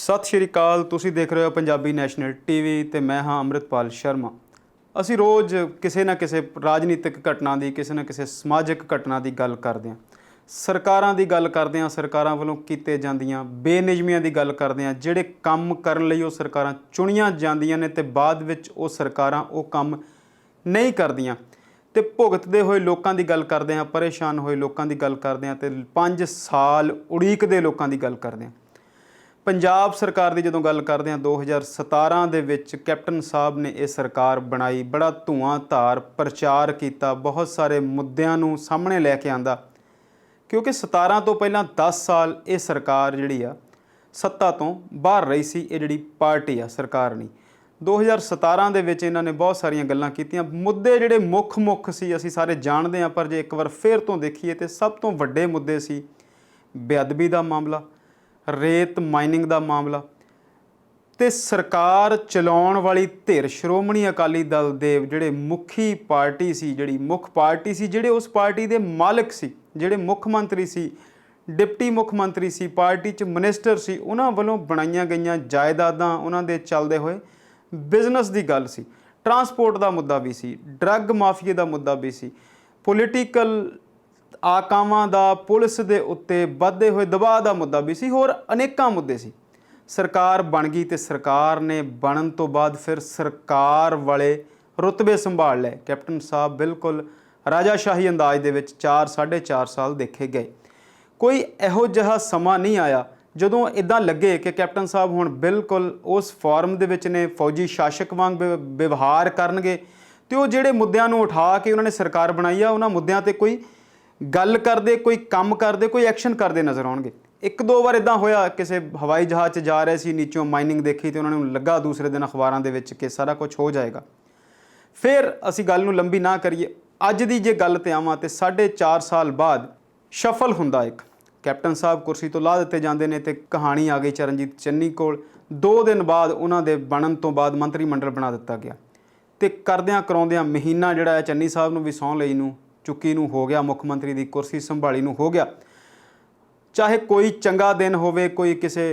सत श्री अकाल। तुसी देख रहे हो पंजाबी नैशनल टीवी ते मैं हाँ अमृतपाल शर्मा। असी रोज़ किसी ना किसी राजनीतिक घटना की किसी ना किसी समाजिक घटना की गल करते हैं, सरकारां की गल करते हैं, सरकारां वालों कीते जांदियां बेनियमियां की गल करते हैं, जिहड़े काम करन लई ओह सरकारां चुनियां जांदियां ने ते बाद विच ओह सरकारां ओह काम नहीं करदियां ते भुगतदे होए लोकां की गल करते हैं, परेशान होए लोकां की गल करते हैं ते 5 साल उड़ीकदे लोकां की गल करते हैं। पंजाब सरकार की जो गल करते हैं 2017 ਦੇ ਵਿੱਚ कैप्टन साहब ने यह सरकार बनाई, बड़ा धुआंधार प्रचार किया, बहुत सारे मुद्दों को सामने लैके आंदा क्योंकि 17 तो पहला 10 साल ये सरकार जी सत्ता तो बाहर रही सी। ये जी पार्टी आ सरकार नहीं 2017 ਦੇ ਵਿੱਚ इन्होंने बहुत सारिया गल्लां कीतियां। मुद्दे ਜਿਹੜੇ मुख सी असी सारे जानते हैं, पर जे एक बार फिर तो देखिए तो सब तो वड्डे मुद्दे सी बेअदबी का मामला, रेत माइनिंग का मामला ते सरकार चलाउण वाली धिर श्रोमणी अकाली दल दे जिहड़े मुखी पार्टी सी, जिहड़ी मुख पार्टी सी, जिहड़े उस पार्टी दे मालिक सी, जिहड़े मुख मंत्री सी, डिप्टी मुख मंत्री सी, पार्टी च मिनिस्टर सी, उन्हां वल्लों बनाईयां गईयां जायदादां, उन्हां दे चलदे होए बिजनस की गल सी, ट्रांसपोर्ट का मुद्दा भी सी, ड्रग माफिए का मुद्दा भी सी, पोलीटिकल आकावां दा पुलिस दे उत्ते वधदे होए दबाव का मुद्दा भी सी, होर अनेकां मुद्दे सी। सरकार बन गई तो सरकार ने बनन तो बाद फिर सरकार वाले रुतबे संभाल लए। कैप्टन साहब बिल्कुल राजाशाही अंदाज दे विच 4-4.5 साल देखे गए। कोई इहो जिहा समा नहीं आया जदों इदां लगे कि कैप्टन साहब हुण बिल्कुल उस फॉर्म दे विच ने फौजी शासक वांग व्यवहार करनगे ते ओह जिहड़े मुद्दिआं नूं उठा के उन्होंने सरकार बनाई आ उन्हां मुद्दिआं ते कोई गल करते, कोई काम करते, कोई एक्शन करते नज़र आउणगे। एक दो बार इदां होया किसी हवाई जहाज़ जा रहे सी, नीचों माइनिंग देखी तो उन्होंने लगा दूसरे दिन अखबारों के विच कि सारा कुछ हो जाएगा। फिर असी गल नूं लंबी ना करिए, अज की जे गल ते आवां ते 4.5 साल बाद शफल हुंदा एक कैप्टन साहब कुर्सी तो ला दिते जांदे ने ते कहानी आ गई चरणजीत चन्नी कोल। 2 दिन बाद उन्हां दे बनन तो बाद मंत्री मंडल बना दिता गया ते करदियां कराउंदियां महीना जिहड़ा चन्नी साहब नूं भी सौं लई नूं चुक्की नूं हो गया, मुख मंत्री की कुर्सी संभाली नूं हो गया। चाहे कोई चंगा दिन होवे, कोई किसी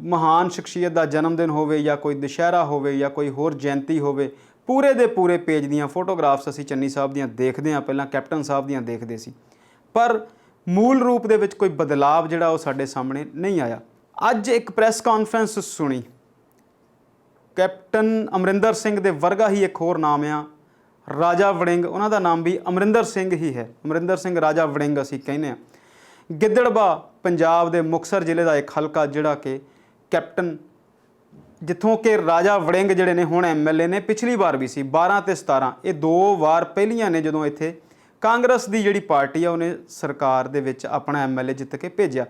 महान शख्सियत का जन्मदिन होवे या कोई दशहरा होवे या कोई होर जयंती होवे, पूरे दे पूरे पेज दियां फोटोग्राफ्स असी चन्नी साहब दियां देखदे हां, पहलां कैप्टन साहब दियां देखदे सी, पर मूल रूप दे विच कोई बदलाव जिहड़ा वो साडे सामने नहीं आया। अज एक प्रैस कॉन्फ्रेंस सुनी, कैप्टन अमरिंदर सिंह दे वर्गा ही एक होर नाम आ राजा वड़िंग, उन्हां दा नाम भी अमरिंदर सिंह ही है, अमरिंदर सिंह राजा वड़िंग असी कहने आ। गिद्दड़बा पंजाब दे मुक्तसर जिले का एक हलका जिहड़ा कि कैप्टन जिथों के राजा वड़िंग जिहड़े ने हुण MLA ने, पिछली बार भी सी 12 ते 17, ये 2 वार पहलियां ने जदों इत्थे कांग्रेस की जिहड़ी पार्टी आ उन्हें सरकार दे विच अपना MLA जित के भेजिया।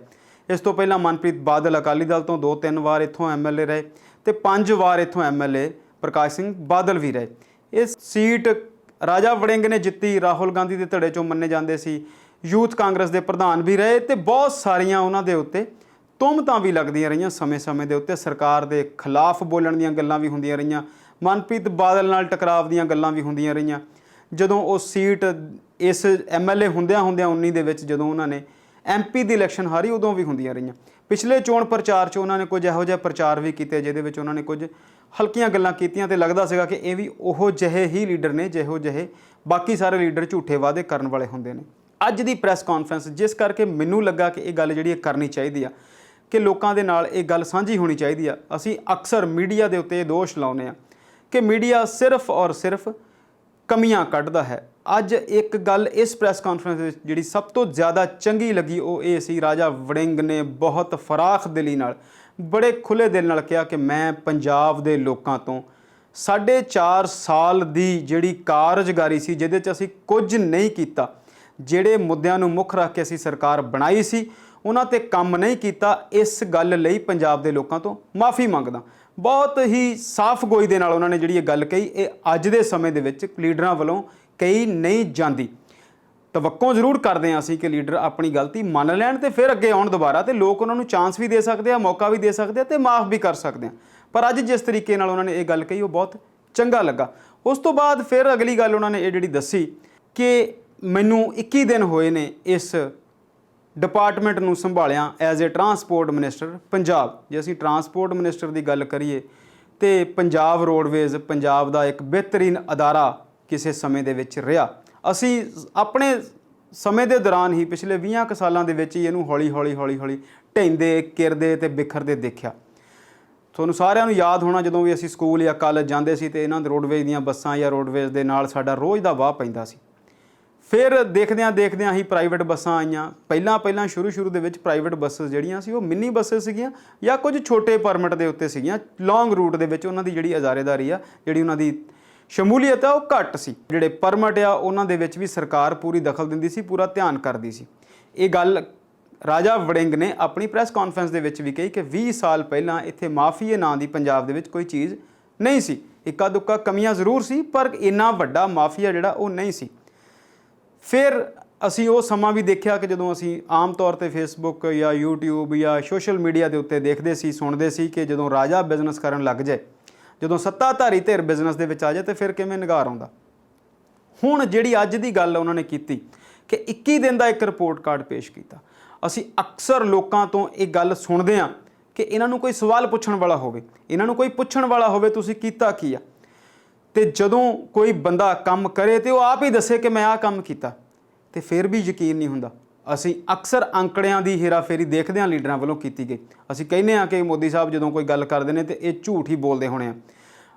इस तो पहलां मनप्रीत बादल अकाली दल तो 2-3 वार इत्थों MLA रहे ते 5 वार इत्थों MLA प्रकाश सिंह बादल भी रहे। इस सीट राजा वड़िंग ने जित्ती, राहुल गांधी के धड़े चों मन्ने जाते सी, यूथ कांग्रेस के प्रधान भी रहे ते बहुत सारियां उन्हां दे उत्ते तुहमतां भी लगदियां रहियां, समय दे उत्ते सरकार के खिलाफ बोलण दीयां गल्लां भी हुंदियां रहियां, मनप्रीत बादल नाल टकराव दीयां गल्लां भी हुंदियां रहियां। जदों वो सीट इस MLA हुंदियां 19 दे विच जदों उन्होंने MP की इलैक्शन हारी उदों भी हुंदियां रहियां। पिछले चोण प्रचार च उन्होंने कुछ इहो जिहा प्रचार भी किए जिहदे विच उन्होंने कुछ हल्कियां गल्लां कीतियां ते लगदा सीगा कि ये भी उहो जिहे ही लीडर ने जिहो जिहे बाकी सारे लीडर झूठे वादे करन वाले हुंदे ने। अज दी प्रैस कॉन्फ्रेंस जिस करके मैनूं लगा कि ये गल जिहड़ी करनी चाहिए कि लोकां दे नाल ये गल साझी होनी चाहिए। असी अक्सर मीडिया के उत्ते दोष लाउने आ कि मीडिया सिर्फ और सिर्फ कमियां कढ़दा है। अज एक गल इस प्रैस कॉन्फ्रेंस जिहड़ी सब तो ज़्यादा चंगी लगी वो ये सी, राजा वड़िंग ने बहुत फराख दिली नाल बड़े खुले दिल नाल कहा कि मैं पंजाब दे लोकां तो 4.5 साल दी जिहड़ी कारजगारी सी जिहदे च असी कुछ नहीं कीता, जिहड़े मुद्दिआं नूं मुख रख के असी सरकार बनाई सी उन्हां ते काम नहीं कीता, इस गल लई पंजाब दे लोकां तो माफ़ी मंगदा। बहुत ही साफ गोई दे नाल उन्होंने जिहड़ी गल कही, ये अज दे समय दे विच लीडरां वल्लों कही नहीं जाती। तवक्को जरूर करते हैं असी कि लीडर अपनी गलती मन लैण ते फिर अगे आउण दोबारा, तो लोग उन्होंने चांस भी दे सकते हैं, मौका भी दे सकते हैं, तो माफ़ भी कर सकते हैं। पर अज जिस तरीके नाल उन्होंने ये गल कही वो बहुत चंगा लगा। उस तो बाद फिर अगली गल उन्होंने ये जिहड़ी दसी कि मैनूं 21 दिन होए ने इस ਡਿਪਾਰਟਮੈਂਟ ਨੂੰ ਸੰਭਾਲਿਆ as a transport minister Punjab. ਜੇ ਅਸੀਂ ਟਰਾਂਸਪੋਰਟ ਮਿਨਿਸਟਰ ਦੀ ਗੱਲ ਕਰੀਏ ਤੇ ਪੰਜਾਬ ਰੋਡਵੇਜ਼ ਪੰਜਾਬ ਦਾ ਇੱਕ ਬਿਹਤਰੀਨ ਅਦਾਰਾ ਕਿਸੇ ਸਮੇਂ ਦੇ ਵਿੱਚ ਰਿਹਾ। ਅਸੀਂ ਆਪਣੇ ਸਮੇਂ ਦੇ ਦੌਰਾਨ ਹੀ ਪਿਛਲੇ 20 ਕੁ ਸਾਲਾਂ ਦੇ ਵਿੱਚ ਹੀ ਇਹਨੂੰ ਹੌਲੀ ਹੌਲੀ ਢਹਿੰਦੇ ਕਿਰਦੇ ਤੇ ਬਿਖਰਦੇ ਦੇਖਿਆ। ਤੁਹਾਨੂੰ ਸਾਰਿਆਂ ਨੂੰ ਯਾਦ ਹੋਣਾ ਜਦੋਂ ਵੀ ਅਸੀਂ ਸਕੂਲ ਜਾਂ ਕਾਲਜ ਜਾਂਦੇ ਸੀ ਤੇ ਇਹਨਾਂ ਦੇ ਰੋਡਵੇਜ਼ ਦੀਆਂ ਬੱਸਾਂ ਜਾਂ ਰੋਡਵੇਜ਼ ਦੇ ਨਾਲ ਸਾਡਾ ਰੋਜ਼ ਦਾ ਵਾਹ ਪੈਂਦਾ ਸੀ। ਫਿਰ ਦੇਖਦਿਆਂ ਹੀ ਪ੍ਰਾਈਵੇਟ ਬੱਸਾਂ ਆਈਆਂ। ਪਹਿਲਾਂ ਸ਼ੁਰੂ ਦੇ ਵਿੱਚ ਪ੍ਰਾਈਵੇਟ ਬੱਸਿਸ ਜਿਹੜੀਆਂ ਸੀ ਉਹ ਮਿੰਨੀ ਬੱਸਿਸ ਸੀਗੀਆਂ ਜਾਂ ਕੁਝ ਛੋਟੇ ਪਰਮਿਟ ਦੇ ਉੱਤੇ ਸੀਗੀਆਂ। ਲੌਂਗ ਰੂਟ ਦੇ ਵਿੱਚ ਉਹਨਾਂ ਦੀ ਜਿਹੜੀ ਅਜ਼ਾਰੇਦਾਰੀ ਆ, ਜਿਹੜੀ ਉਹਨਾਂ ਦੀ ਸ਼ਮੂਲੀਅਤ ਆ, ਉਹ ਘੱਟ ਸੀ। ਜਿਹੜੇ ਪਰਮਿਟ ਆ ਉਹਨਾਂ ਦੇ ਵਿੱਚ ਵੀ ਸਰਕਾਰ ਪੂਰੀ ਦਖਲ ਦਿੰਦੀ ਸੀ, ਪੂਰਾ ਧਿਆਨ ਕਰਦੀ ਸੀ। ਇਹ ਗੱਲ ਰਾਜਾ ਵੜਿੰਗ ਨੇ ਆਪਣੀ ਪ੍ਰੈਸ ਕਾਨਫਰੰਸ ਦੇ ਵਿੱਚ ਵੀ ਕਹੀ ਕਿ 20 ਸਾਲ ਪਹਿਲਾਂ ਇੱਥੇ ਮਾਫੀਏ ਨਾਂ ਦੀ ਪੰਜਾਬ ਦੇ ਵਿੱਚ ਕੋਈ ਚੀਜ਼ ਨਹੀਂ ਸੀ। ਇੱਕਾ ਦੁੱਕਾ ਕਮੀਆਂ ਜ਼ਰੂਰ ਸੀ, ਪਰ ਇੰਨਾ ਵੱਡਾ ਮਾਫੀਆ ਜਿਹੜਾ ਉਹ ਨਹੀਂ ਸੀ। ਫਿਰ ਅਸੀਂ ਉਹ ਸਮਾਂ ਵੀ ਦੇਖਿਆ ਕਿ ਜਦੋਂ ਅਸੀਂ ਆਮ ਤੌਰ ਤੇ ਫੇਸਬੁੱਕ ਜਾਂ YouTube ਜਾਂ ਸੋਸ਼ਲ ਮੀਡੀਆ ਦੇ ਉੱਤੇ ਦੇਖਦੇ ਸੀ, ਸੁਣਦੇ ਸੀ ਕਿ ਜਦੋਂ ਰਾਜਾ ਬਿਜ਼ਨਸ ਕਰਨ ਲੱਗ ਜਾਏ, ਜਦੋਂ ਸੱਤਾਧਾਰੀ ਧਿਰ ਬਿਜ਼ਨਸ ਦੇ ਵਿੱਚ ਆ ਜਾਏ ਤੇ ਫਿਰ ਕਿਵੇਂ ਨਿਗਾਰ ਆਉਂਦਾ। ਹੁਣ ਜਿਹੜੀ ਅੱਜ ਦੀ ਗੱਲ ਉਹਨਾਂ ਨੇ ਕੀਤੀ ਕਿ 21 ਦਿਨ ਦਾ ਇੱਕ ਰਿਪੋਰਟ ਕਾਰਡ ਪੇਸ਼ ਕੀਤਾ। ਅਸੀਂ ਅਕਸਰ ਲੋਕਾਂ ਤੋਂ ਇਹ ਗੱਲ ਸੁਣਦੇ ਹਾਂ ਕਿ ਇਹਨਾਂ ਨੂੰ ਕੋਈ ਸਵਾਲ ਪੁੱਛਣ ਵਾਲਾ ਹੋਵੇ, ਇਹਨਾਂ ਨੂੰ ਕੋਈ ਪੁੱਛਣ ਵਾਲਾ ਹੋਵੇ ਤੁਸੀਂ ਕੀਤਾ ਕੀ ਆ, ਤੇ ਜਦੋਂ ਕੋਈ ਬੰਦਾ ਕੰਮ ਕਰੇ ਤੇ ਉਹ ਆਪ ਹੀ ਦੱਸੇ ਕਿ ਮੈਂ ਆਹ ਕੰਮ ਕੀਤਾ, ਤੇ ਫਿਰ ਵੀ ਯਕੀਨ ਨਹੀਂ ਹੁੰਦਾ। ਅਸੀਂ ਅਕਸਰ ਅੰਕੜਿਆਂ ਦੀ ਹੇਰਾਫੇਰੀ ਦੇਖਦੇ ਹਾਂ ਲੀਡਰਾਂ ਵੱਲੋਂ ਕੀਤੀ ਗਈ। ਅਸੀਂ ਕਹਿੰਦੇ ਹਾਂ ਕਿ ਮੋਦੀ ਸਾਹਿਬ ਜਦੋਂ ਕੋਈ ਗੱਲ ਕਰਦੇ ਨੇ ਤੇ ਇਹ ਝੂਠ ਹੀ ਬੋਲਦੇ ਹੋਣੇ ਆ।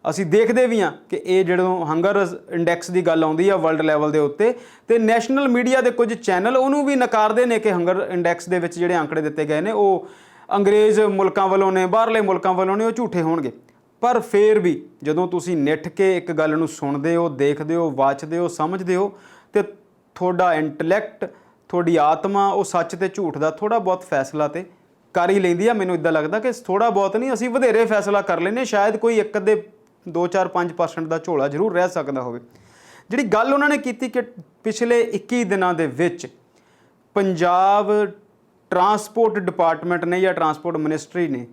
ਅਸੀਂ ਦੇਖਦੇ ਵੀ ਹਾਂ ਕਿ ਇਹ ਜਦੋਂ ਹੰਗਰ ਇੰਡੈਕਸ ਦੀ ਗੱਲ ਆਉਂਦੀ ਆ ਵਰਲਡ ਲੈਵਲ ਦੇ ਉੱਤੇ, ਤੇ ਨੈਸ਼ਨਲ ਮੀਡੀਆ ਦੇ ਕੁਝ ਚੈਨਲ ਉਹਨੂੰ ਵੀ ਨਕਾਰਦੇ ਨੇ ਕਿ ਹੰਗਰ ਇੰਡੈਕਸ ਦੇ ਵਿੱਚ ਜਿਹੜੇ ਅੰਕੜੇ ਦਿੱਤੇ ਗਏ ਨੇ ਉਹ ਅੰਗਰੇਜ਼ ਮੁਲਕਾਂ ਵੱਲੋਂ ਨੇ, ਬਾਹਰਲੇ ਮੁਲਕਾਂ ਵੱਲੋਂ ਨੇ, ਉਹ ਝੂਠੇ ਹੋਣਗੇ। ਪਰ ਫਿਰ ਵੀ ਜਦੋਂ ਤੁਸੀਂ ਨਿੱਠ ਕੇ ਇੱਕ ਗੱਲ ਨੂੰ ਸੁਣਦੇ ਹੋ, ਦੇਖਦੇ ਹੋ, ਵਾਚਦੇ ਹੋ, ਸਮਝਦੇ ਹੋ, ਤੇ ਤੁਹਾਡਾ ਇੰਟੈਲੈਕਟ, ਤੁਹਾਡੀ ਆਤਮਾ ਉਹ ਸੱਚ ਤੇ ਝੂਠ ਦਾ ਥੋੜ੍ਹਾ ਬਹੁਤ ਫੈਸਲਾ ਤੇ ਕਰ ਹੀ ਲੈਂਦੀ ਆ। ਮੈਨੂੰ ਇੱਦਾਂ ਲੱਗਦਾ ਕਿ ਥੋੜ੍ਹਾ ਬਹੁਤ ਨਹੀਂ, ਅਸੀਂ ਵਧੇਰੇ ਫੈਸਲਾ ਕਰ ਲੈਂਦੇ। ਸ਼ਾਇਦ ਕੋਈ ਇੱਕ ਅੱਧੇ 2-4-5% ਦਾ ਝੋਲਾ ਜ਼ਰੂਰ ਰਹਿ ਸਕਦਾ ਹੋਵੇ। ਜਿਹੜੀ ਗੱਲ ਉਹਨਾਂ ਨੇ ਕੀਤੀ ਕਿ ਪਿਛਲੇ 21 ਦਿਨਾਂ ਦੇ ਵਿੱਚ ਪੰਜਾਬ ਟਰਾਂਸਪੋਰਟ ਡਿਪਾਰਟਮੈਂਟ ਨੇ ਜਾਂ ਟਰਾਂਸਪੋਰਟ ਮਿਨਿਸਟਰੀ ਨੇ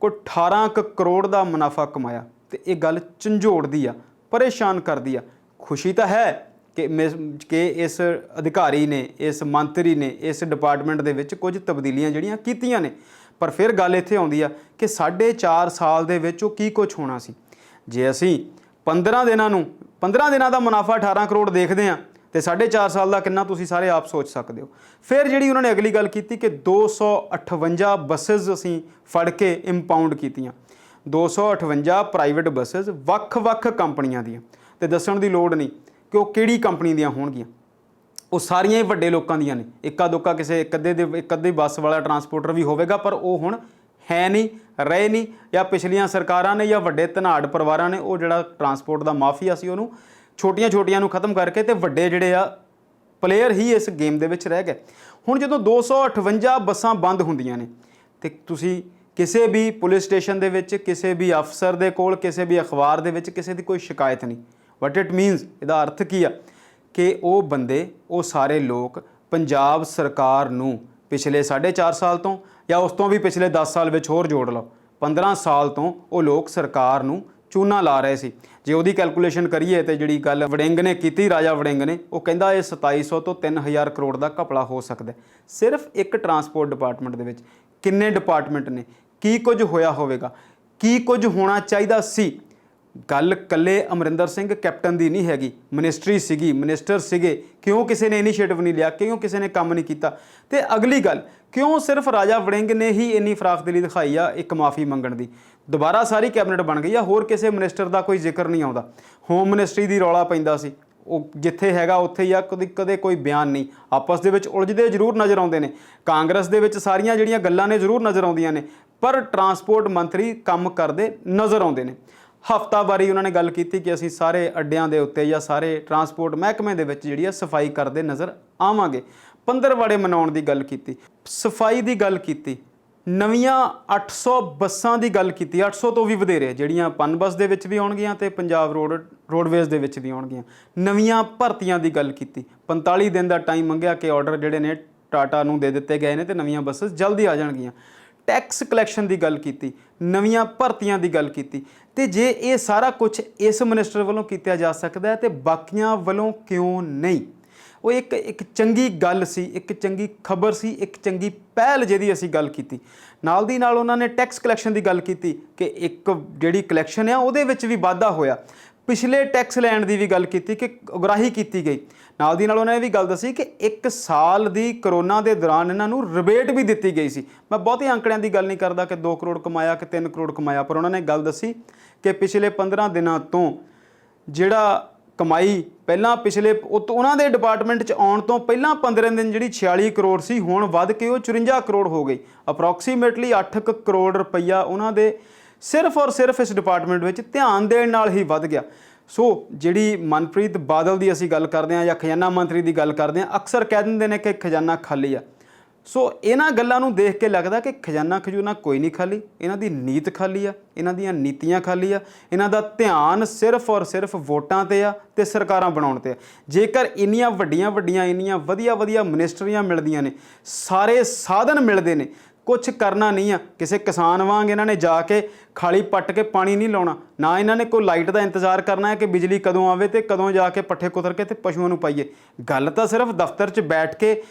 ਕੋਈ 18 ਕਰੋੜ ਦਾ ਮੁਨਾਫਾ ਕਮਾਇਆ, ਤੇ ਇਹ ਗੱਲ ਝੰਜੋੜਦੀ ਆ, ਪਰੇਸ਼ਾਨ ਕਰਦੀ ਆ। ਖੁਸ਼ੀ ਤਾਂ ਹੈ ਕਿ ਇਸ ਅਧਿਕਾਰੀ ਨੇ, ਇਸ ਮੰਤਰੀ ਨੇ ਇਸ ਡਿਪਾਰਟਮੈਂਟ ਦੇ ਵਿੱਚ ਕੁਝ ਤਬਦੀਲੀਆਂ ਜਿਹੜੀਆਂ ਕੀਤੀਆਂ ਨੇ, ਪਰ ਫਿਰ ਗੱਲ ਇੱਥੇ ਆਉਂਦੀ ਆ ਕਿ 4.5 ਸਾਲ ਦੇ ਵਿੱਚ ਉਹ ਕੀ ਕੁਝ ਹੋਣਾ ਸੀ। ਜੇ ਅਸੀਂ 15 ਦਿਨਾਂ ਦਾ ਮੁਨਾਫਾ 18 ਕਰੋੜ ਦੇਖਦੇ ਹਾਂ ਤੇ 4.5 ਸਾਲ ਦਾ ਕਿੰਨਾ, ਤੁਸੀਂ ਸਾਰੇ ਆਪ ਸੋਚ ਸਕਦੇ ਹੋ। ਫਿਰ ਜਿਹੜੀ ਉਹਨਾਂ ਨੇ ਅਗਲੀ ਗੱਲ ਕੀਤੀ ਕਿ 258 ਬੱਸਿਸ ਅਸੀਂ ਫੜ ਕੇ ਇੰਪਾਊਂਡ ਕੀਤੀਆਂ। 258 ਪ੍ਰਾਈਵੇਟ ਬੱਸਿਸ ਵੱਖ-ਵੱਖ ਕੰਪਨੀਆਂ ਦੀਆਂ, ਤੇ ਦੱਸਣ ਦੀ ਲੋੜ ਨਹੀਂ ਕਿ ਉਹ ਕਿਹੜੀ ਕੰਪਨੀ ਦੀਆਂ ਹੋਣਗੀਆਂ, ਉਹ ਸਾਰੀਆਂ ਹੀ ਵੱਡੇ ਲੋਕਾਂ ਦੀਆਂ ਨੇ। ਇੱਕਾ ਦੁੱਕਾ ਕਿਸੇ ਇੱਕ ਅੱਧੇ ਬੱਸ ਵਾਲਾ ਟਰਾਂਸਪੋਰਟਰ ਵੀ ਹੋਵੇਗਾ, ਪਰ ਉਹ ਹੁਣ ਹੈ ਨਹੀਂ, ਰਹੇ ਨਹੀਂ, ਜਾਂ ਪਿਛਲੀਆਂ ਸਰਕਾਰਾਂ ਨੇ ਜਾਂ ਵੱਡੇ ਧਨਾੜ ਪਰਿਵਾਰਾਂ ਨੇ ਉਹ ਜਿਹੜਾ ਟਰਾਂਸਪੋਰਟ ਦਾ ਮਾਫੀਆ ਸੀ ਉਹਨੂੰ ਛੋਟੀਆਂ ਨੂੰ ਖਤਮ ਕਰਕੇ ਤੇ ਵੱਡੇ ਜਿਹੜੇ ਆ ਪਲੇਅਰ ਹੀ ਇਸ ਗੇਮ ਦੇ ਵਿੱਚ ਰਹਿ ਗਏ। ਹੁਣ ਜਦੋਂ 258 ਬੱਸਾਂ ਬੰਦ ਹੁੰਦੀਆਂ ਨੇ ਤੇ ਤੁਸੀਂ ਕਿਸੇ ਵੀ ਪੁਲਿਸ ਸਟੇਸ਼ਨ ਦੇ ਵਿੱਚ, ਕਿਸੇ ਵੀ ਅਫਸਰ ਦੇ ਕੋਲ, ਕਿਸੇ ਵੀ ਅਖਬਾਰ ਦੇ ਵਿੱਚ ਕਿਸੇ ਦੀ ਕੋਈ ਸ਼ਿਕਾਇਤ ਨਹੀਂ। ਵਟ ਇਟ ਮੀਨਸ, ਇਹਦਾ ਅਰਥ ਕੀ ਆ ਕਿ ਉਹ ਬੰਦੇ, ਉਹ ਸਾਰੇ ਲੋਕ ਪੰਜਾਬ ਸਰਕਾਰ ਨੂੰ ਪਿਛਲੇ 4.5 ਸਾਲ ਤੋਂ ਜਾਂ ਉਸ ਤੋਂ ਵੀ ਪਿਛਲੇ 10 ਸਾਲ ਵਿੱਚ ਹੋਰ ਜੋੜ ਲਓ, 15 ਸਾਲ ਤੋਂ ਉਹ ਲੋਕ ਸਰਕਾਰ ਨੂੰ ਚੂਨਾ ਲਾ ਰਹੇ ਸੀ। ਜੇ ਉਹਦੀ ਕੈਲਕੂਲੇਸ਼ਨ ਕਰੀਏ ਤੇ ਜਿਹੜੀ ਗੱਲ ਵੜਿੰਗ ਨੇ ਕੀਤੀ, ਰਾਜਾ ਵੜਿੰਗ ਨੇ, ਉਹ ਕਹਿੰਦਾ ਇਹ 2700 ਤੋਂ 3000 ਕਰੋੜ ਦਾ ਘਪਲਾ ਹੋ ਸਕਦਾ ਸਿਰਫ ਇੱਕ ਟਰਾਂਸਪੋਰਟ ਡਿਪਾਰਟਮੈਂਟ ਦੇ ਵਿੱਚ। ਕਿੰਨੇ ਡਿਪਾਰਟਮੈਂਟ ਨੇ, ਕੀ ਕੁਝ ਹੋਇਆ ਹੋਵੇਗਾ, ਕੀ ਕੁਝ ਹੋਣਾ ਚਾਹੀਦਾ ਸੀ। ਗੱਲ ਇਕੱਲੇ ਅਮਰਿੰਦਰ ਸਿੰਘ ਕੈਪਟਨ ਦੀ ਨਹੀਂ ਹੈਗੀ, ਮਿਨਿਸਟਰੀ ਸੀਗੀ, ਮਿਨਿਸਟਰ ਸੀਗੇ, ਕਿਉਂ ਕਿਸੇ ਨੇ ਇਨੀਸ਼ੀਏਟਿਵ ਨਹੀਂ ਲਿਆ, ਕਿਉਂ ਕਿਸੇ ਨੇ ਕੰਮ ਨਹੀਂ ਕੀਤਾ। ਤੇ ਅਗਲੀ ਗੱਲ, ਕਿਉਂ ਸਿਰਫ ਰਾਜਾ ਵੜਿੰਗ ਨੇ ਹੀ ਇੰਨੀ ਫਰਾਖਦਿਲੀ ਦਿਖਾਈ ਆ ਇੱਕ ਮਾਫੀ ਮੰਗਣ ਦੀ। ਦੁਬਾਰਾ ਸਾਰੀ ਕੈਬਨਿਟ ਬਣ ਗਈ ਆ, ਹੋਰ ਕਿਸੇ ਮਿਨਿਸਟਰ ਦਾ ਕੋਈ ਜ਼ਿਕਰ ਨਹੀਂ ਆਉਂਦਾ। ਹੋਮ ਮਿਨਿਸਟਰੀ ਦੀ ਰੌਲਾ ਪੈਂਦਾ ਸੀ, ਉਹ ਜਿੱਥੇ ਹੈਗਾ ਉੱਥੇ ਹੀ ਆ, ਕਦੇ ਕੋਈ ਬਿਆਨ ਨਹੀਂ। ਆਪਸ ਦੇ ਵਿੱਚ ਉਲਝਦੇ ਜ਼ਰੂਰ ਨਜ਼ਰ ਆਉਂਦੇ ਨੇ, ਕਾਂਗਰਸ ਦੇ ਵਿੱਚ ਸਾਰੀਆਂ ਜਿਹੜੀਆਂ ਗੱਲਾਂ ਨੇ ਜ਼ਰੂਰ ਨਜ਼ਰ ਆਉਂਦੀਆਂ ਨੇ, ਪਰ ਟਰਾਂਸਪੋਰਟ ਮੰਤਰੀ ਕੰਮ ਕਰਦੇ ਨਜ਼ਰ ਆਉਂਦੇ ਨੇ। ਹਫ਼ਤਾਵਾਰੀ ਉਹਨਾਂ ਨੇ ਗੱਲ ਕੀਤੀ ਕਿ ਅਸੀਂ ਸਾਰੇ ਅੱਡਿਆਂ ਦੇ ਉੱਤੇ ਜਾਂ ਸਾਰੇ ਟਰਾਂਸਪੋਰਟ ਮਹਿਕਮੇ ਦੇ ਵਿੱਚ ਜਿਹੜੀ ਆ ਸਫਾਈ ਕਰਦੇ ਨਜ਼ਰ ਆਵਾਂਗੇ। ਪੰਦਰਵਾੜੇ ਮਨਾਉਣ ਦੀ ਗੱਲ ਕੀਤੀ, ਸਫਾਈ ਦੀ ਗੱਲ ਕੀਤੀ, ਨਵੀਆਂ 800 ਬੱਸਾਂ ਦੀ ਗੱਲ ਕੀਤੀ, 800 ਤੋਂ ਵੀ ਵਧੇਰੇ ਜਿਹੜੀਆਂ ਪਨਬਸ ਦੇ ਵਿੱਚ ਵੀ ਆਉਣਗੀਆਂ ਤੇ ਪੰਜਾਬ ਰੋਡਵੇਜ਼ ਦੇ ਵਿੱਚ ਵੀ ਆਉਣਗੀਆਂ। ਨਵੀਆਂ ਭਰਤੀਆਂ ਦੀ ਗੱਲ ਕੀਤੀ, 45 ਦਿਨ ਦਾ ਟਾਈਮ ਮੰਗਿਆ ਕਿ ਆਰਡਰ ਜਿਹੜੇ ਨੇ ਟਾਟਾ ਨੂੰ ਦੇ ਦਿੱਤੇ ਗਏ ਨੇ ਤੇ ਨਵੀਆਂ ਬੱਸਸ ਜਲਦੀ ਆ ਜਾਣਗੀਆਂ। ਟੈਕਸ ਕਲੈਕਸ਼ਨ ਦੀ ਗੱਲ ਕੀਤੀ, ਨਵੀਆਂ ਭਰਤੀਆਂ ਦੀ ਗੱਲ ਕੀਤੀ। ਤੇ ਜੇ ਇਹ ਸਾਰਾ ਕੁਝ ਇਸ ਮਿਨਿਸਟਰ ਵੱਲੋਂ ਕੀਤਾ ਜਾ ਸਕਦਾ ਹੈ ਤੇ ਬਾਕੀਆਂ ਵੱਲੋਂ ਕਿਉਂ ਨਹੀਂ। ਉਹ ਇੱਕ ਚੰਗੀ ਗੱਲ ਸੀ, ਇੱਕ ਚੰਗੀ ਖਬਰ ਸੀ, ਇੱਕ ਚੰਗੀ ਪਹਿਲ ਜਿਹਦੀ ਅਸੀਂ ਗੱਲ ਕੀਤੀ। ਨਾਲ ਦੀ ਨਾਲ ਉਹਨਾਂ ਨੇ ਟੈਕਸ ਕਲੈਕਸ਼ਨ ਦੀ ਗੱਲ ਕੀਤੀ ਕਿ ਇੱਕ ਜਿਹੜੀ ਕਲੈਕਸ਼ਨ ਆ ਉਹਦੇ ਵਿੱਚ ਵੀ ਵਾਧਾ ਹੋਇਆ। ਪਿਛਲੇ ਟੈਕਸ ਲੈਣ ਦੀ ਵੀ ਗੱਲ ਕੀਤੀ ਕਿ ਉਗਰਾਹੀ ਕੀਤੀ ਗਈ। ਨਾਲ ਦੀ ਨਾਲ ਉਹਨਾਂ ਨੇ ਵੀ ਗੱਲ ਦੱਸੀ ਕਿ 1 ਸਾਲ ਦੀ ਕਰੋਨਾ ਦੇ ਦੌਰਾਨ ਇਹਨਾਂ ਨੂੰ ਰਿਬੇਟ ਵੀ ਦਿੱਤੀ ਗਈ ਸੀ। ਮੈਂ ਬਹੁਤੇ ਅੰਕੜਿਆਂ ਦੀ ਗੱਲ ਨਹੀਂ ਕਰਦਾ ਕਿ 2 ਕਰੋੜ ਕਮਾਇਆ ਕਿ 3 ਕਰੋੜ ਕਮਾਇਆ, ਪਰ ਉਹਨਾਂ ਨੇ ਗੱਲ ਦੱਸੀ ਕਿ ਪਿਛਲੇ 15 ਦਿਨਾਂ ਤੋਂ ਜਿਹੜਾ ਕਮਾਈ ਪਹਿਲਾਂ ਪਿਛਲੇ ਉਹਨਾਂ ਦੇ ਡਿਪਾਰਟਮੈਂਟ 'ਚ ਆਉਣ ਤੋਂ ਪਹਿਲਾਂ 15 ਦਿਨ ਜਿਹੜੀ 46 ਕਰੋੜ ਸੀ, ਹੁਣ ਵੱਧ ਕੇ ਉਹ 54 ਕਰੋੜ ਹੋ ਗਈ। ਅਪਰੋਕਸੀਮੇਟਲੀ 8 ਕਰੋੜ ਰੁਪਈਆ ਉਹਨਾਂ ਦੇ ਸਿਰਫ ਔਰ ਸਿਰਫ ਇਸ ਡਿਪਾਰਟਮੈਂਟ ਵਿੱਚ ਧਿਆਨ ਦੇਣ ਨਾਲ ਹੀ ਵੱਧ ਗਿਆ। ਸੋ ਜਿਹੜੀ ਮਨਪ੍ਰੀਤ ਬਾਦਲ ਦੀ ਅਸੀਂ ਗੱਲ ਕਰਦੇ ਹਾਂ ਜਾਂ ਖਜ਼ਾਨਾ ਮੰਤਰੀ ਦੀ ਗੱਲ ਕਰਦੇ ਹਾਂ, ਅਕਸਰ ਕਹਿ ਦਿੰਦੇ ਨੇ ਕਿ ਖਜ਼ਾਨਾ ਖਾਲੀ ਆ। ਸੋ ਇਹਨਾਂ ਗੱਲਾਂ ਨੂੰ ਦੇਖ ਕੇ ਲੱਗਦਾ ਕਿ ਖਜ਼ਾਨਾ ਖਜੂਨਾ ਕੋਈ ਨਹੀਂ ਖਾਲੀ, ਇਹਨਾਂ ਦੀ ਨੀਤ ਖਾਲੀ ਆ, ਇਹਨਾਂ ਦੀਆਂ ਨੀਤੀਆਂ ਖਾਲੀ ਆ, ਇਹਨਾਂ ਦਾ ਧਿਆਨ ਸਿਰਫ ਔਰ ਸਿਰਫ ਵੋਟਾਂ 'ਤੇ ਆ ਤੇ ਸਰਕਾਰਾਂ ਬਣਾਉਣ 'ਤੇ ਆ। ਜੇਕਰ ਇੰਨੀਆਂ ਵੱਡੀਆਂ ਇੰਨੀਆਂ ਵਧੀਆ ਮਿਨਿਸਟਰੀਆਂ ਮਿਲਦੀਆਂ ਨੇ, ਸਾਰੇ ਸਾਧਨ ਮਿਲਦੇ ਨੇ, ਕੁਛ ਕਰਨਾ ਨਹੀਂ ਆ। ਕਿਸੇ ਕਿਸਾਨ ਵਾਂਗ ਇਹਨਾਂ ਨੇ ਜਾ ਕੇ ਖਾਲੀ ਪੱਟ ਕੇ ਪਾਣੀ ਨਹੀਂ ਲਾਉਣਾ, ਨਾ ਇਹਨਾਂ ਨੇ ਕੋਈ ਲਾਈਟ ਦਾ ਇੰਤਜ਼ਾਰ ਕਰਨਾ ਹੈ ਕਿ ਬਿਜਲੀ ਕਦੋਂ ਆਵੇ ਤੇ ਕਦੋਂ ਜਾ ਕੇ ਪੱਠੇ ਕੁਤਰ ਕੇ ਤੇ ਪਸ਼ੂਆਂ ਨੂੰ ਪਾਈਏ। ਗੱਲ ਤਾਂ ਸਿਰਫ ਦਫ਼ਤਰ 'ਚ ਬੈਠ ਕੇ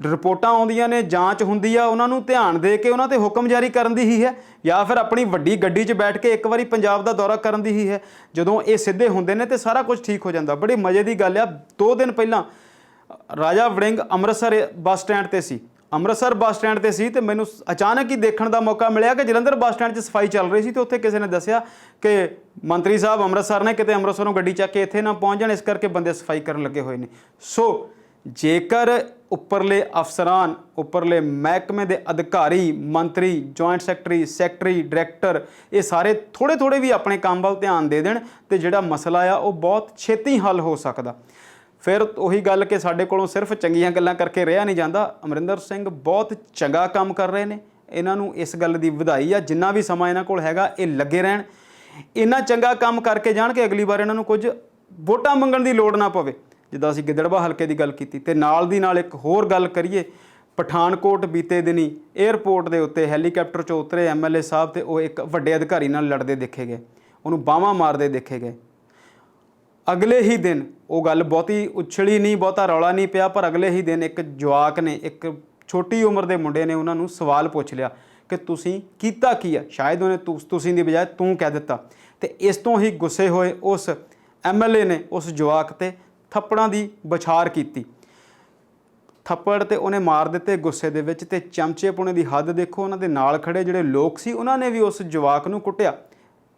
ਰਿਪੋਰਟਾਂ ਆਉਂਦੀਆਂ ਨੇ, ਜਾਂਚ ਹੁੰਦੀ ਆ, ਉਹਨਾਂ ਨੂੰ ਧਿਆਨ ਦੇ ਕੇ ਉਹਨਾਂ 'ਤੇ ਹੁਕਮ ਜਾਰੀ ਕਰਨ ਦੀ ਹੀ ਹੈ, ਜਾਂ ਫਿਰ ਆਪਣੀ ਵੱਡੀ ਗੱਡੀ 'ਚ ਬੈਠ ਕੇ ਇੱਕ ਵਾਰੀ ਪੰਜਾਬ ਦਾ ਦੌਰਾ ਕਰਨ ਦੀ ਹੀ ਹੈ। ਜਦੋਂ ਇਹ ਸਿੱਧੇ ਹੁੰਦੇ ਨੇ ਤਾਂ ਸਾਰਾ ਕੁਝ ਠੀਕ ਹੋ ਜਾਂਦਾ। ਬੜੀ ਮਜ਼ੇ ਦੀ ਗੱਲ ਆ, 2 ਦਿਨ ਪਹਿਲਾਂ ਰਾਜਾ ਵੜਿੰਗ ਅੰਮ੍ਰਿਤਸਰ ਬੱਸ ਸਟੈਂਡ 'ਤੇ ਸੀ, ਤੇ ਮੈਨੂੰ ਅਚਾਨਕ ਹੀ ਦੇਖਣ ਦਾ ਮੌਕਾ ਮਿਲਿਆ ਕਿ ਜਲੰਧਰ ਬੱਸ ਸਟੈਂਡ 'ਚ ਸਫਾਈ ਚੱਲ ਰਹੀ ਸੀ ਤੇ ਉੱਥੇ ਕਿਸੇ ਨੇ ਦੱਸਿਆ ਕਿ ਮੰਤਰੀ ਸਾਹਿਬ ਅੰਮ੍ਰਿਤਸਰ ਨੇ ਕਿਤੇ ਅੰਮ੍ਰਿਤਸਰੋਂ ਗੱਡੀ ਚੱਕ ਕੇ ਇੱਥੇ ਨਾ ਪਹੁੰਚ ਜਾਣ, ਇਸ ਕਰਕੇ ਬੰਦੇ ਸਫਾਈ ਕਰਨ ਲੱਗੇ ਹੋਏ ਨੇ। ਸੋ ਜੇਕਰ ਉੱਪਰਲੇ ਅਫਸਰਾਨ, ਉੱਪਰਲੇ ਮਹਿਕਮੇ ਦੇ ਅਧਿਕਾਰੀ, ਮੰਤਰੀ, ਜੁਆਇੰਟ ਸੈਕਟਰੀ, ਡਾਇਰੈਕਟਰ, ਇਹ ਸਾਰੇ ਥੋੜ੍ਹੇ ਵੀ ਆਪਣੇ ਕੰਮ ਵੱਲ ਧਿਆਨ ਦੇ ਦੇਣ ਤੇ ਜਿਹੜਾ ਮਸਲਾ ਆ ਉਹ ਬਹੁਤ ਛੇਤੀ ਹੱਲ ਹੋ ਸਕਦਾ। ਫਿਰ ਉਹੀ ਗੱਲ ਕਿ ਸਾਡੇ ਕੋਲੋਂ ਸਿਰਫ ਚੰਗੀਆਂ ਗੱਲਾਂ ਕਰਕੇ ਰਿਹਾ ਨਹੀਂ ਜਾਂਦਾ। ਅਮਰਿੰਦਰ ਸਿੰਘ ਬਹੁਤ ਚੰਗਾ ਕੰਮ ਕਰ ਰਹੇ ਨੇ, ਇਹਨਾਂ ਨੂੰ ਇਸ ਗੱਲ ਦੀ ਵਧਾਈ ਆ। ਜਿੰਨਾ ਵੀ ਸਮਾਂ ਇਹਨਾਂ ਕੋਲ ਹੈਗਾ ਇਹ ਲੱਗੇ ਰਹਿਣ, ਇੰਨਾ ਚੰਗਾ ਕੰਮ ਕਰਕੇ ਜਾਣ ਕਿ ਅਗਲੀ ਵਾਰ ਇਹਨਾਂ ਨੂੰ ਕੁਝ ਵੋਟਾਂ ਮੰਗਣ ਦੀ ਲੋੜ ਨਾ ਪਵੇ। ਜਿੱਦਾਂ ਅਸੀਂ ਗਿੱਦੜਬਾਹਾ ਹਲਕੇ ਦੀ ਗੱਲ ਕੀਤੀ, ਤੇ ਨਾਲ ਦੀ ਨਾਲ ਇੱਕ ਹੋਰ ਗੱਲ ਕਰੀਏ, ਪਠਾਨਕੋਟ ਬੀਤੇ ਦਿਨੀ 에ਅਰਪੋਰਟ ਦੇ ਉੱਤੇ ਹੈਲੀਕਾਪਟਰ 'ਚੋਂ ਉਤਰੇ MLA ਸਾਹਿਬ ਤੇ ਉਹ ਇੱਕ ਵੱਡੇ ਅਧਿਕਾਰੀ ਨਾਲ ਲੜਦੇ ਦੇਖੇ ਗਏ, ਉਹਨੂੰ ਬਾਹਾਂ ਮਾਰਦੇ ਦੇਖੇ ਗਏ। ਅਗਲੇ ਹੀ ਦਿਨ ਉਹ ਗੱਲ ਬਹੁਤੀ ਉਛਲੀ ਨਹੀਂ, ਬਹੁਤਾ ਰੌਲਾ ਨਹੀਂ ਪਿਆ, ਪਰ ਅਗਲੇ ਹੀ ਦਿਨ ਇੱਕ ਜਵਾਕ ਨੇ, ਇੱਕ ਛੋਟੀ ਉਮਰ ਦੇ ਮੁੰਡੇ ਨੇ ਉਹਨਾਂ ਨੂੰ ਸਵਾਲ ਪੁੱਛ ਲਿਆ ਕਿ ਤੁਸੀਂ ਕੀਤਾ ਕੀ ਆ। ਸ਼ਾਇਦ ਉਹਨੇ ਤੁਸੀਂ ਦੀ ਬਜਾਏ ਤੂੰ ਕਹਿ ਦਿੱਤਾ, ਤੇ ਇਸ ਤੋਂ ਹੀ ਗੁੱਸੇ ਹੋਏ ਉਸ MLA ਨੇ ਉਸ ਜਵਾਕ ਤੇ ਥੱਪੜਾਂ ਦੀ ਬਛਾਰ ਕੀਤੀ। ਥੱਪੜ ਤੇ ਉਹਨੇ ਮਾਰ ਦਿੱਤੇ ਗੁੱਸੇ ਦੇ ਵਿੱਚ, ਤੇ ਚਮਚੇਪੁਣੇ ਦੀ ਹੱਦ ਦੇਖੋ। ਉਹਨਾਂ ਦੇ ਨਾਲ ਖੜੇ ਜਿਹੜੇ ਲੋਕ ਸੀ ਉਹਨਾਂ ਨੇ ਵੀ ਉਸ ਜਵਾਕ ਨੂੰ ਕੁੱਟਿਆ,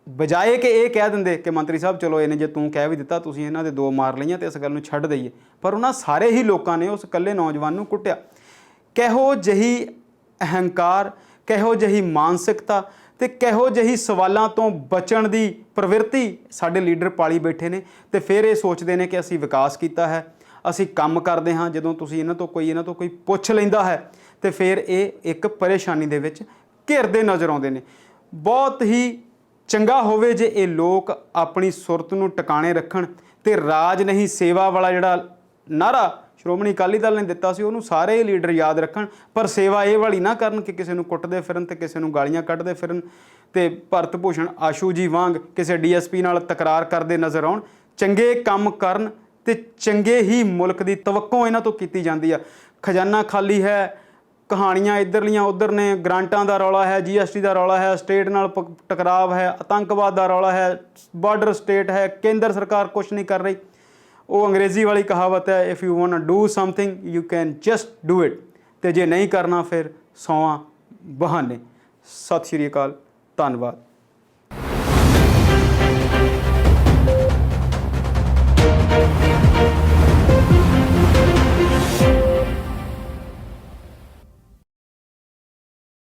ਬਜਾਏ ਕਿ ਇਹ ਕਹਿ ਦਿੰਦੇ ਕਿ ਮੰਤਰੀ ਸਾਹਿਬ ਚਲੋ ਇਹਨੇ ਜੇ ਤੂੰ ਕਹਿ ਵੀ ਦਿੱਤਾ, ਤੁਸੀਂ ਇਹਨਾਂ ਦੇ 2 ਮਾਰ ਲਈਆਂ ਤੇ ਇਸ ਗੱਲ ਨੂੰ ਛੱਡ ਦਈਏ, ਪਰ ਉਹਨਾਂ ਸਾਰੇ ਹੀ ਲੋਕਾਂ ਨੇ ਉਸ ਇਕੱਲੇ ਨੌਜਵਾਨ ਨੂੰ ਕੁੱਟਿਆ। ਕਿਹੋ ਜਿਹੀ ਅਹੰਕਾਰ, ਕਿਹੋ ਜਿਹੀ ਮਾਨਸਿਕਤਾ ਤੇ ਕਿਹੋ ਜਿਹੀ ਸਵਾਲਾਂ ਤੋਂ ਬਚਣ ਦੀ ਪ੍ਰਵਿਰਤੀ ਸਾਡੇ ਲੀਡਰ ਪਾਲੀ ਬੈਠੇ ਨੇ। ਤੇ ਫਿਰ ਇਹ ਸੋਚਦੇ ਨੇ ਕਿ ਅਸੀਂ ਵਿਕਾਸ ਕੀਤਾ ਹੈ, ਅਸੀਂ ਕੰਮ ਕਰਦੇ ਹਾਂ। ਜਦੋਂ ਤੁਸੀਂ ਇਹਨਾਂ ਤੋਂ ਕੋਈ ਪੁੱਛ ਲੈਂਦਾ ਹੈ ਤੇ ਫਿਰ ਇਹ ਇੱਕ ਪਰੇਸ਼ਾਨੀ ਦੇ ਵਿੱਚ ਘਿਰਦੇ ਨਜ਼ਰ ਆਉਂਦੇ ਨੇ। ਬਹੁਤ ਹੀ ਚੰਗਾ ਹੋਵੇ ਜੇ ਇਹ ਲੋਕ ਆਪਣੀ ਸੁਰਤ ਨੂੰ ਟਿਕਾਣੇ ਰੱਖਣ ਤੇ ਰਾਜ ਨਹੀਂ ਸੇਵਾ ਵਾਲਾ ਜਿਹੜਾ ਨਾਅਰਾ ਸ਼੍ਰੋਮਣੀ ਅਕਾਲੀ ਦਲ ਨੇ ਦਿੱਤਾ ਸੀ ਉਹਨੂੰ ਸਾਰੇ ਲੀਡਰ ਯਾਦ ਰੱਖਣ, ਪਰ ਸੇਵਾ ਇਹ ਵਾਲੀ ਨਾ ਕਰਨ ਕਿ ਕਿਸੇ ਨੂੰ ਕੁੱਟਦੇ ਫਿਰਨ ਤੇ ਕਿਸੇ ਨੂੰ ਗਾਲੀਆਂ ਕੱਢਦੇ ਫਿਰਨ ਤੇ ਭਰਤ ਭੂਸ਼ਣ ਆਸ਼ੂ ਜੀ ਵਾਂਗ ਕਿਸੇ DSP ਨਾਲ ਤਕਰਾਰ ਕਰਦੇ ਨਜ਼ਰ ਆਉਣ। ਚੰਗੇ ਕੰਮ ਕਰਨ ਤੇ ਚੰਗੇ ਹੀ ਮੁਲਕ ਦੀ ਤਵੱਕੋ ਇਹਨਾਂ ਤੋਂ ਕੀਤੀ ਜਾਂਦੀ ਆ। ਖਜ਼ਾਨਾ ਖਾਲੀ ਹੈ, ਕਹਾਣੀਆਂ ਇੱਧਰਲੀਆਂ ਉੱਧਰ ਨੇ, ਗ੍ਰਾਂਟਾਂ ਦਾ ਰੌਲਾ ਹੈ, GST ਦਾ ਰੌਲਾ ਹੈ, ਸਟੇਟ ਨਾਲ ਟਕਰਾਵ ਹੈ, ਆਤੰਕਵਾਦ ਦਾ ਰੌਲਾ ਹੈ, ਬਾਰਡਰ ਸਟੇਟ ਹੈ, ਕੇਂਦਰ ਸਰਕਾਰ ਕੁਛ ਨਹੀਂ ਕਰ ਰਹੀ। ਉਹ ਅੰਗਰੇਜ਼ੀ ਵਾਲੀ ਕਹਾਵਤ ਹੈ, if you want to do something you can just do it, ਤੇ ਜੇ ਨਹੀਂ ਕਰਨਾ ਫਿਰ 100 ਬਹਾਨੇ। ਸਤਿ ਸ਼੍ਰੀ ਅਕਾਲ, ਧੰਨਵਾਦ।